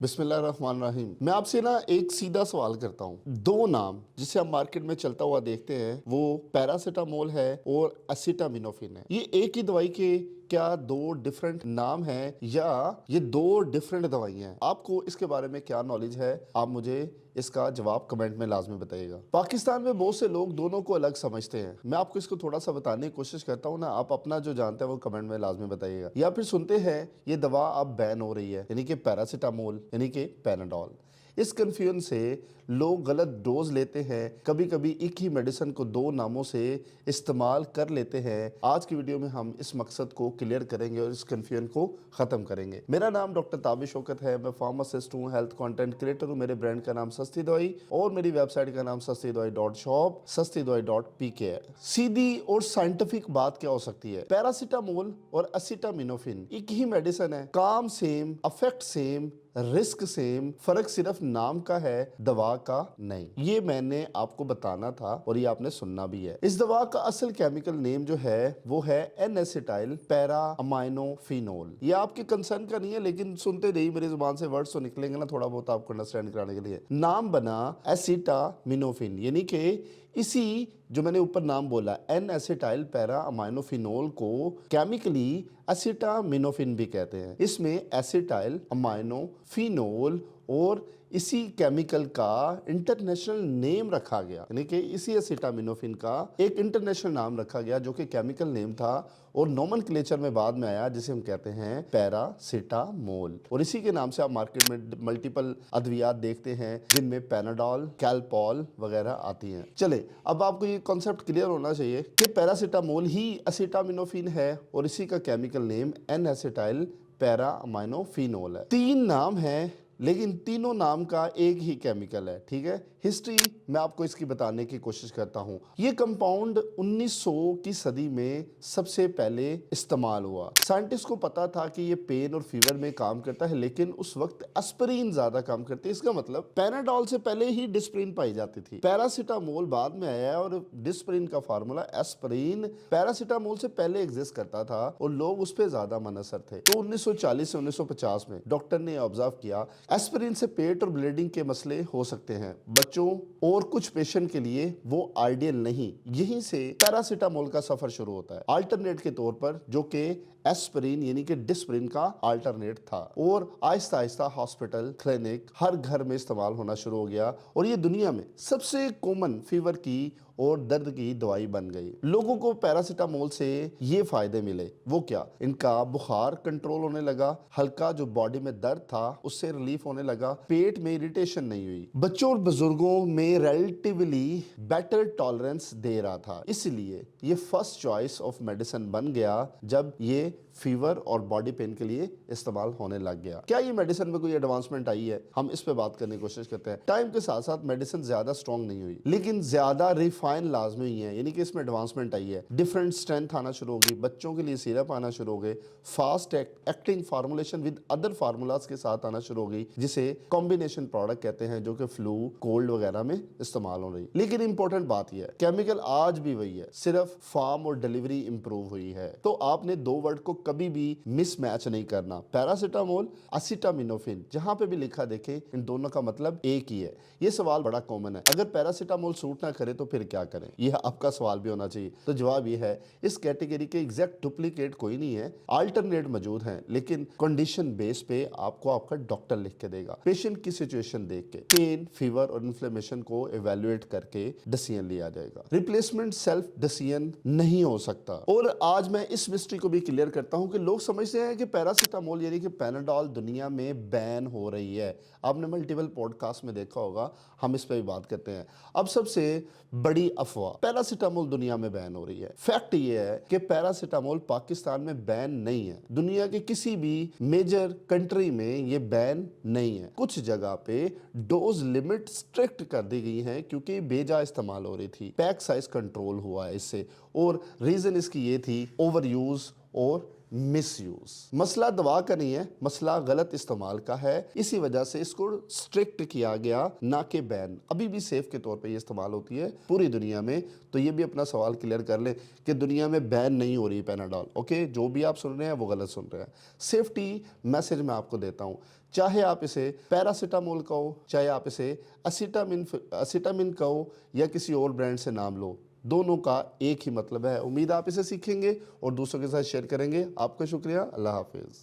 बिस्मिल्लाहिर्रहमानिर्रहीम। मैं आपसे ना एक सीधा सवाल करता हूँ। दो नाम जिसे हम मार्केट में चलता हुआ देखते हैं वो पैरासीटामोल है और एसिटामिनोफिन है। ये एक ही दवाई के क्या दो डिफरेंट नाम हैं या ये दो डिफरेंट दवाइयाँ हैं? आपको इसके बारे में क्या नॉलेज है? आप मुझे इसका जवाब कमेंट में लाजमी बताइएगा। पाकिस्तान में बहुत से लोग दोनों को अलग समझते हैं। मैं आपको इसको थोड़ा सा बताने की कोशिश करता हूँ ना, आप अपना जो जानते हैं वो कमेंट में लाजमी बताइएगा। या फिर सुनते हैं ये दवा अब बैन हो रही है, यानी कि पैरासीटामोल यानी कि पैनाडोल। इस कन्फ्यूजन से लोग गलत डोज लेते हैं, कभी कभी एक ही मेडिसिन को दो नामों से इस्तेमाल कर लेते हैं। आज की वीडियो में हम इस मकसद को क्लियर करेंगे और इस कन्फ्यूजन को ख़त्म करेंगे। मेरा नाम डॉक्टर ताबिश शौकत है, मैं फार्मासिस्ट हूँ, हेल्थ कंटेंट क्रिएटर हूँ। मेरे ब्रांड का नाम सस्ती दवाई और मेरी वेबसाइट का नाम सस्ती दवाई .shop, सस्ती दवाई .pk है। सीधी और साइंटिफिक बात क्या हो सकती है? पैरासीटामोल और एसिटामिनोफिन एक ही मेडिसिन है, काम same, effect same, risk same, फर्क सिर्फ नाम का है, दवा का नहीं। ये मैंने आपको बताना था और ये आपने सुनना भी है। इस दवा का असल केमिकल नेम जो है वो है N-एसिटाइल पैरा अमाइनोफिनोल। ये आपके कंसर्न का नहीं है, लेकिन सुनते रहिए, मेरी जुबान से वर्ड्स तो निकलेंगे ना थोड़ा बहुत आपको अंडरस्टैंड कराने के लिए। नाम बना एसिटामिनोफिन, यानी कि इसी जो मैंने ऊपर नाम बोला N-एसिटाइल पैरा अमाइनोफिनोल को केमिकली एसिटामिनोफिन भी कहते हैं। इसमें एसिटाइल अमाइनोफिनोल और इसी केमिकल का इंटरनेशनल नेम रखा गया, यानी कि इसी एसिटामिनोफिन का एक इंटरनेशनल नाम रखा गया जो कि केमिकल नेम था और नोमेनक्लेचर में बाद में आया, जिसे हम कहते हैं पैरासीटामोल। और इसी के नाम से आप मार्केट में मल्टीपल अद्वियात देखते हैं जिनमें पैनाडोल, कैलपॉल वगैरह आती हैं। चले, अब आपको ये कॉन्सेप्ट क्लियर होना चाहिए कि पैरासीटामोल ही एसिटामिनोफिन है और इसी का केमिकल नेम N-एसिटाइल पैरा अमाइनोफिनोल है। तीन नाम है लेकिन तीनों नाम का एक ही केमिकल है, ठीक है। हिस्ट्री मैं आपको इसकी बताने की कोशिश करता हूं। ये कंपाउंड 1900 की सदी में सबसे पहले इस्तेमाल हुआ। साइंटिस्ट को पता था कि ये पेन और फीवर में काम करता है, लेकिन उस वक्त एस्पिरिन ज्यादा काम करती है। इसका मतलब पैनाडोल से पहले ही डिस्प्रिन पाई जाती थी। पैरासीटामोल बाद में आया और डिस्प्रिन का फार्मूला एस्पिरिन पैरासीटामोल से पहले एग्जिस्ट करता था और लोग उस पर ज्यादा मनसर थे। तो 1940 से 1950 में डॉक्टर ने ऑब्जर्व किया एस्पिरिन से पेट और ब्लीडिंग के मसले हो सकते हैं बच्चों और कुछ पेशेंट के लिए वो आइडियल नहीं। यहीं से पैरासीटामोल का सफर शुरू होता है अल्टरनेट के तौर पर, जो कि एस्पिरिन यानी कि डिस्प्रिन का अल्टरनेट था। और आहिस्ता आहिस्ता हॉस्पिटल, क्लिनिक, हर घर में इस्तेमाल होना शुरू हो गया और ये दुनिया में सबसे कॉमन फीवर की और दर्द की दवाई बन गई। लोगों को पैरासीटामोल से ये फायदे मिले, वो क्या? इनका बुखार कंट्रोल होने लगा, हल्का जो बॉडी में दर्द था उससे रिलीफ होने लगा, पेट में इरिटेशन नहीं हुई, बच्चों और बुजुर्गों में रिलेटिवली बेटर टॉलरेंस दे रहा था। इसलिए ये फर्स्ट चॉइस ऑफ मेडिसिन बन गया जब ये फीवर और बॉडी पेन के लिए इस्तेमाल होने लग गया। क्या ये मेडिसिन में कोई एडवांसमेंट आई है? हम इस पे बात करने की कोशिश करते हैं। टाइम के साथ साथ मेडिसिन ज्यादा स्ट्रॉन्ग नहीं हुई, लेकिन ज्यादा रिफाइन लाजमी हुई है, यानी कि इसमें एडवांसमेंट आई है। डिफरेंट स्ट्रेंथ आना शुरू हो गई, बच्चों के लिए सिरप आना शुरू हो गए, fast acting formulation with other formulas के साथ आना शुरू हो गई, जिसे कॉम्बिनेशन प्रोडक्ट कहते हैं, जो कि फ्लू, कोल्ड वगैरह में इस्तेमाल हो रही। लेकिन इंपॉर्टेंट बात यह है, केमिकल आज भी वही है, सिर्फ फार्म और डिलीवरी इंप्रूव हुई है। तो आपने दो वर्ड को कभी भी मिसमैच नहीं करना। पैरासीटामोल, एसिटामिनोफिन, जहां पे भी लिखा देखे इन दोनों का मतलब एक ही है। ये सवाल बड़ा कॉमन है, अगर पैरासीटामोल सूट ना करे तो फिर क्या करें? यह आपका सवाल भी होना चाहिए। तो जवाब यह है, इस कैटेगरी के एग्जैक्ट डुप्लीकेट कोई नहीं है, अल्टरनेट मौजूद हैं, लेकिन कंडीशन बेस पे आपको आपका डॉक्टर लिख के देगा, पेशेंट की सिचुएशन देख के, पेन, फीवर और इन्फ्लेमेशन को एवेल्युएट करके डिसीजन लिया जाएगा। रिप्लेसमेंट सेल्फ डिसीजन नहीं हो सकता। और आज मैं इस मिस्ट्री को भी क्लियर करता हूं कि लोग समझते हैं कि पैरासीटामोल यानी कि पैनाडोल दुनिया में बैन हो रही है। आपने मल्टीपल पॉडकास्ट में देखा होगा, हम इस पर भी बात करते हैं। अब सबसे बड़ी अफवाह, पैरासीटामोल दुनिया में बैन हो रही है। फैक्ट ये है कि पैरासीटामोल पाकिस्तान में बैन नहीं है, दुनिया के किसी भी मेजर कंट्री में ये बैन नहीं है। कुछ जगह पे डोज लिमिट स्ट्रिक्ट कर दी गई है क्योंकि बेजा इस्तेमाल हो रही थी, पैक साइज कंट्रोल हुआ है इससे, और रीजन इसकी ये थी ओवर यूज और मिसयूज। मसला दवा का नहीं है, मसला गलत इस्तेमाल का है। इसी वजह से इसको स्ट्रिक्ट किया गया, ना कि बैन। अभी भी सेफ के तौर पे ये इस्तेमाल होती है पूरी दुनिया में। तो ये भी अपना सवाल क्लियर कर लें कि दुनिया में बैन नहीं हो रही पैनाडॉल। ओके, जो भी आप सुन रहे हैं वो गलत सुन रहे हैं। सेफ्टी मैसेज मैं आपको देता हूँ, चाहे आप इसे पैरासीटामोल कहो, चाहे आप इसे असीटामिन कहो, या किसी और ब्रांड से नाम लो, दोनों का एक ही मतलब है। उम्मीद आप इसे सीखेंगे और दूसरों के साथ शेयर करेंगे। आपका शुक्रिया। अल्लाह हाफिज़।